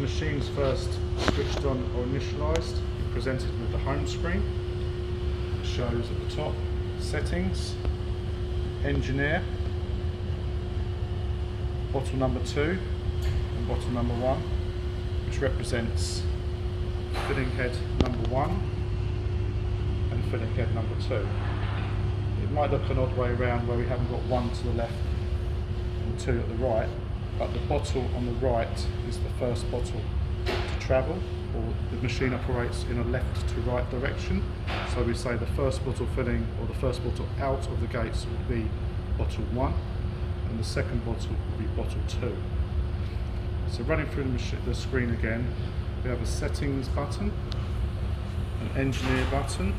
machine's first switched on or initialised, you're presented with the home screen. It shows at the top settings, engineer, bottle number 2 and bottle number 1, which represents filling head number 1 and filling head number 2. It might look an odd way around where we haven't got 1 to the left and 2 at the right, but the bottle on the right is the first bottle to travel, or the machine operates in a left to right direction. So we say the first bottle filling, or the first bottle out of the gates would be bottle 1, and the second bottle would be bottle 2. So running through the screen again, we have a settings button, an engineer button,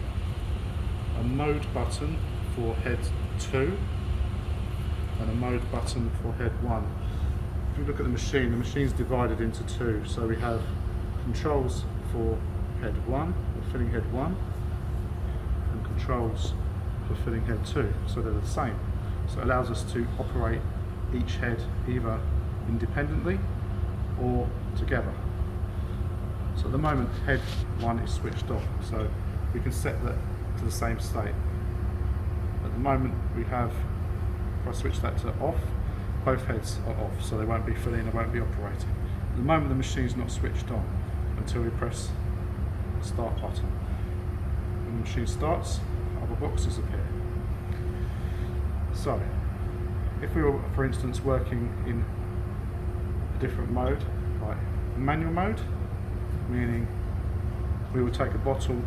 a mode button for head 2, and a mode button for head 1. If you look at the machine's divided into 2. So we have controls for head 1, or filling head 1, and controls for filling head 2. So they're the same. So it allows us to operate each head either independently or together. So at the moment head 1 is switched off, so we can set that to the same state. At the moment we have, if I switch that to off, both heads are off, so they won't be filling, they won't be operating. At the moment the machine's not switched on until we press the start button. When the machine starts, other boxes appear. So, if we were, for instance, working in a different mode, like manual mode, meaning we will take a bottle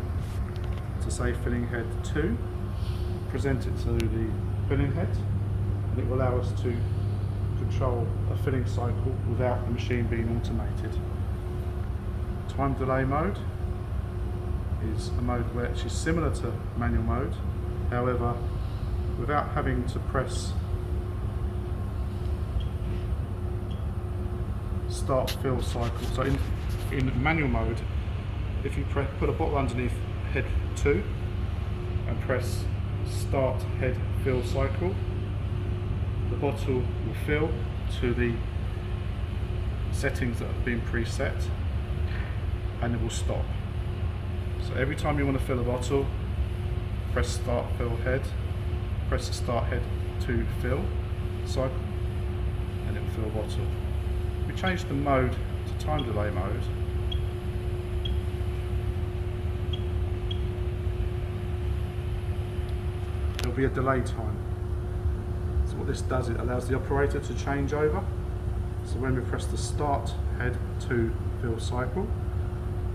to say filling head 2, present it to the filling head, and it will allow us to control a filling cycle without the machine being automated. Time delay mode is a mode which is similar to manual mode, however, without having to press start fill cycle. So in manual mode, if you put a bottle underneath head 2 and press start head fill cycle, the bottle will fill to the settings that have been preset, and it will stop. So every time you want to fill a bottle, press start fill head, press the start head to fill cycle, and it will fill a bottle. If we change the mode to time delay mode, there'll be a delay time. So what this does, it allows the operator to change over. So when we press the start head to fill cycle,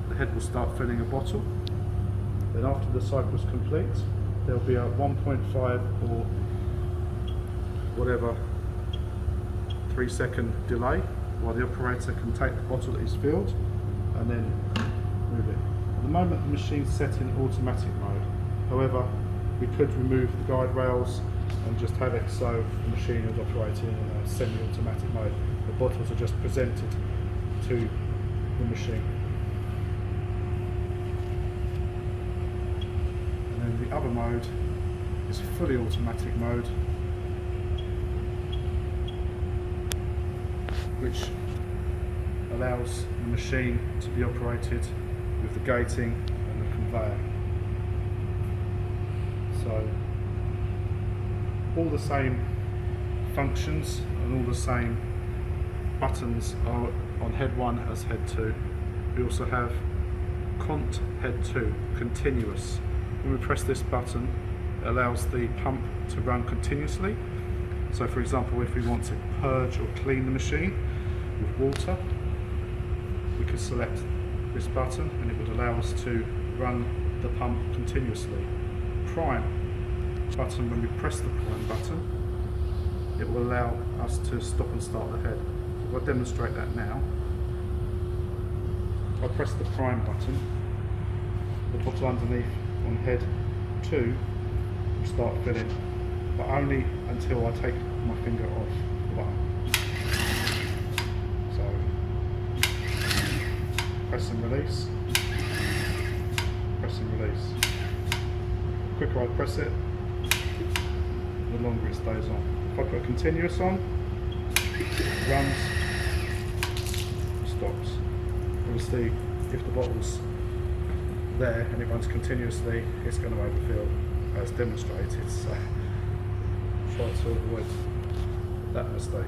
the head will start filling a bottle. Then after the cycle is complete, there'll be a 1.5 or whatever 3-second delay while the operator can take the bottle that is filled and then move it. At the moment the machine's set in automatic mode. However, we could remove the guide rails and just have it so the machine is operating in a semi-automatic mode. The bottles are just presented to the machine. And then the other mode is fully automatic mode, which allows the machine to be operated with the gating and the conveyor. So all the same functions and all the same buttons are on head 1 as head 2. We also have cont head 2, continuous. When we press this button, it allows the pump to run continuously. So for example, if we want to purge or clean the machine with water, we could select this button and it would allow us to run the pump continuously. Prime button, when we press the prime button, it will allow us to stop and start the head. If I demonstrate that now, if I press the prime button, the bottle underneath on head 2 will start filling, but only until I take my finger off the button. So, press and release, press and release. The quicker I press it, the longer it stays on. If I put continuous on, it runs, stops. obviously if the bottle's there and it runs continuously, it's going to overfill as demonstrated, so try to avoid that mistake.